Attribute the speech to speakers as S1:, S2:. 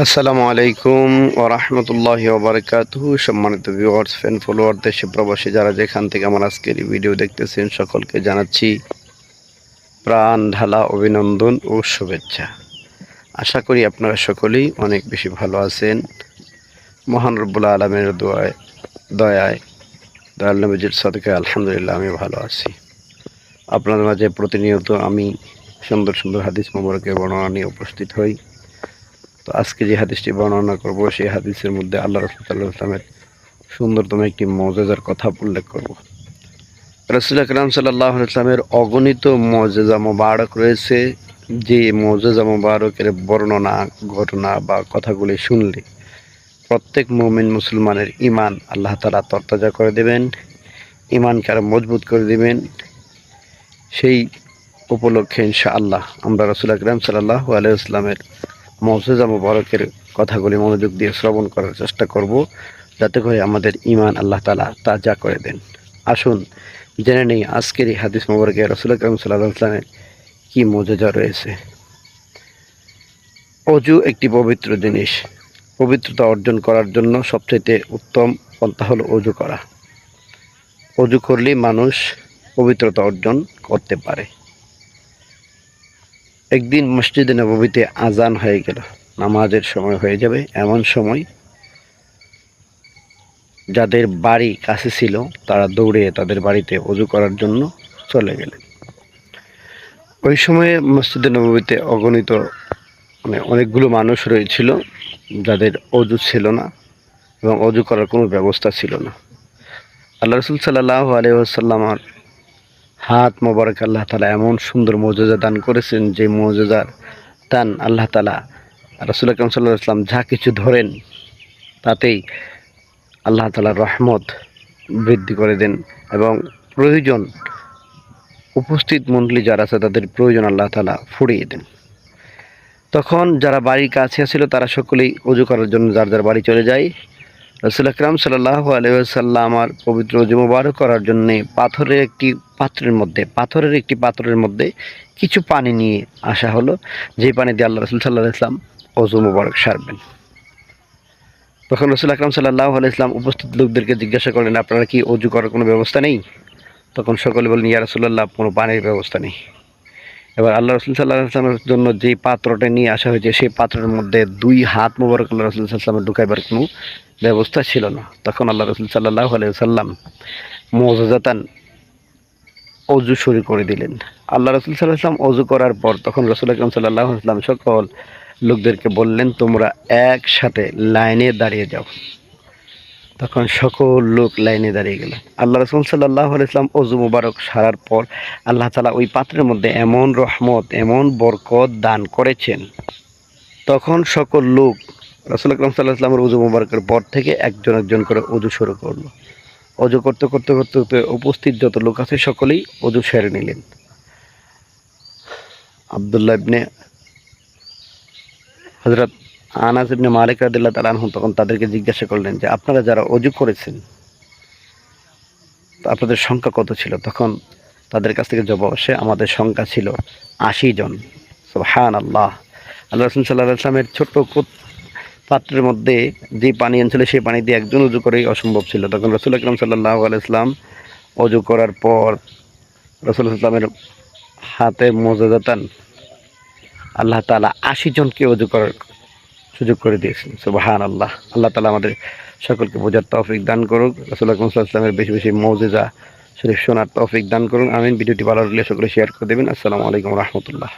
S1: আসসালামু আলাইকুম ওয়া রাহমাতুল্লাহি ওয়া বারাকাতুহু। সম্মানিত ভিউয়ার্স, ফ্যান ফলোয়ার, দেশে প্রবাসী যারা যেখান থেকে আমার আজকের এই ভিডিও দেখতেছেন, সকলকে জানাচ্ছি প্রাণ ঢালা অভিনন্দন ও শুভেচ্ছা। আশা করি আপনারা সকলেই অনেক বেশি ভালো আছেন। মহান রব্বুল আলামিনের দয়ায় দয়াল নবীজির সদকায় আলহামদুলিল্লাহ আমি ভালো আছি। আপনাদের মাঝে প্রতিনিয়ত আমি সুন্দর সুন্দর হাদিস মোবারকের বর্ণনা নিয়ে উপস্থিত হই। তো আজকে যে হাদিসটি বর্ণনা করব, সেই হাদিসের মধ্যে আল্লাহ রাসূল সাল্লাল্লাহু আলাইহি ওয়াসাল্লামের সুন্দরতম একটি মুজিজার কথা উল্লেখ করব। রাসূল আকরাম সাল্লাল্লাহু আলাইহি ওয়াসাল্লামের অগণিত মুজিজা মোবারক রয়েছে, যে মুজিজা মোবারকের বর্ণনা, ঘটনা বা কথাগুলি শুনলে প্রত্যেক মুমিন মুসলমানের ঈমান আল্লাহ তাআলা তরতাজা করে দেবেন, ঈমানকে আরো মজবুত করে দিবেন। সেই উপলক্ষে ইনশাআল্লাহ আমরা রাসূল আকরাম সাল্লাল্লাহু আলাইহি ওয়াসাল্লামের মুজিজা মোবারকের কথাগুলি মনোযোগ দিয়ে শ্রবণ করার চেষ্টা করব, যাতে করে আমাদের ঈমান আল্লাহ তাআলা তাজা করে দেন। আসুন জেনে নেই আজকের এই হাদিস মোবারকে রাসূল আকরাম সাল্লাল্লাহু আলাইহি ওয়াসাল্লামের কি মুজিজা রয়েছে। অজু একটি পবিত্র জিনিস। পবিত্রতা অর্জন করার জন্য সবচেয়ে উত্তম পন্থা হলো অজু করা। অজু করলেই মানুষ পবিত্রতা অর্জন করতে পারে। একদিন মসজিদে নববীতে আজান হয়ে গেল, নামাজের সময় হয়ে যাবে। এমন সময় যাদের বাড়ি কাছে ছিল তারা দৌড়ে তাদের বাড়িতে অজু করার জন্য চলে গেলেন। ওই সময়ে মসজিদে নববীতে অগণিত অনেকগুলো মানুষ রয়েছিল যাদের অজু ছিল না এবং অজু করার কোনো ব্যবস্থা ছিল না। আল্লাহ রাসূল সাল্লাল্লাহু আলাইহি ওয়াসাল্লামের হাত মোবারক আল্লাহ তাআলা এমন সুন্দর মুজিজা দান করেছেন, যে মুজিজার দান আল্লাহ তাআলা রাসূল আকরাম সাল্লাল্লাহু আলাইহি ওয়াসাল্লাম যা কিছু ধরেন তাতেই আল্লাহ তাআলার রহমত বৃদ্ধি করে দেন এবং প্রয়োজন উপস্থিত মণ্ডলী যারা আছে তাদের প্রয়োজন আল্লাহ তাআলা ফুরিয়ে দেন। তখন যারা বাড়ির কাছে ছিল তারা সকলেই অজু করার জন্য যার যার বাড়ি চলে যায়। রাসূল আকরাম সাল্লাল্লাহু আলাইহি ওয়াসাল্লাম আর পবিত্র অজু মোবারক করার জন্য পাথরের একটি পাত্রের মধ্যে কিছু পানি নিয়ে আসা হলো, যে পানি দিয়ে আল্লাহ রাসূল সাল্লাল্লাহু আলাইহি ওয়াসাল্লাম অজু মোবারক সারবেন। তখন রাসূল আকরাম সাল্লাল্লাহু আলাইহি ওয়াসাল্লাম উপস্থিত লোকদেরকে জিজ্ঞাসা করলেন, আপনারা কি অজু করার কোনো ব্যবস্থা নেই? তখন সকলে বললেন, ইয়া রাসূলুল্লাহ, কোনো পানির ব্যবস্থা নেই। এবার আল্লাহ রাসূল সাল্লাল্লাহু আলাইহি ওয়াসাল্লামের জন্য যে পাত্রটা নিয়ে আসা হয়েছে, সেই পাত্রের মধ্যে দুই হাত মোবারক আল্লাহ রাসূল সাল্লাল্লাহু আলাইহি ওয়াসাল্লামের ঢুকাইবার কোনো ব্যবস্থা ছিল না। তখন আল্লাহ রাসূল সাল্লাল্লাহু আলাইহি ওয়াসাল্লাম মুজিজাতান অজু শুরু করে দিলেন। আল্লাহ রাসূল সাল্লাল্লাহু আলাইহি ওয়াসাল্লাম অজু করার পর তখন রাসূল আকরাম সাল্লাল্লাহু আলাইহি ওয়াসাল্লাম সকল লোকদেরকে বললেন, তোমরা একসাথে লাইনে দাঁড়িয়ে যাও। তখন সকল লোক লাইনে দাঁড়িয়ে গেল। আল্লাহ রাসূল সাল্লাল্লাহু আলাইহি ওয়াসাল্লাম অজু মোবারক সারার পর আল্লাহ তাআলা ওই পাত্রের মধ্যে এমন রহমত, এমন বরকত দান করেছেন, তখন সকল লোক রাসূল আকরাম সাল্লাল্লাহু আলাইহি ওয়াসাল্লামের অজু মোবারকের পর থেকে একজন একজন করে অজু শুরু করলো। অজু করতে করতে করতে করতে উপস্থিত যত লোক আছে সকলেই অজু সেরে নিলেন। আব্দুল্লাহ ইবনে হযরত আনাস ইবনে মালিক রাদিয়াল্লাহু তাআলা আনহু তখন তাদেরকে জিজ্ঞাসা করলেন যে, আপনারা যারা অজু করেছেন আপনাদের সংখ্যা কত ছিল? তখন তাদের কাছ থেকে জবাব আসে, আমাদের সংখ্যা ছিল ৮০ জন। সুবহানাল্লাহ। আল্লাহ রাসূল সাল্লাল্লাহু আলাইহি ওয়াসাল্লামের ছোট্ট পাত্রের মধ্যে যে পানি আনছিল, সেই পানি দিয়ে একজন অজু করেই অসম্ভব ছিল। তখন রাসূল আকরাম সাল্লাল্লাহু আলাইহি ওয়াসাল্লাম অজু করার পর রাসূল সাল্লাল্লাহু আলাইহি ওয়াসাল্লামের হাতে মুজিজাতান আল্লাহ তাআলা ৮০ জনকে অজু করার সুযোগ করে দিয়েছেন। সুবহানাল্লাহ। আল্লাহ তাআলা আমাদের সকলকে বোঝার তৌফিক দান করুক। রাসূল আকরাম সাল্লাল্লাহু আলাইহি ওয়াসাল্লামের বেশি বেশি মুজিজা শরীফ শোনার তৌফিক দান করুন। আমিন। ভিডিওটি ভালো লাগলে সকলে শেয়ার করে দেবেন। আসসালামু আলাইকুম ওয়া রাহমাতুল্লাহ।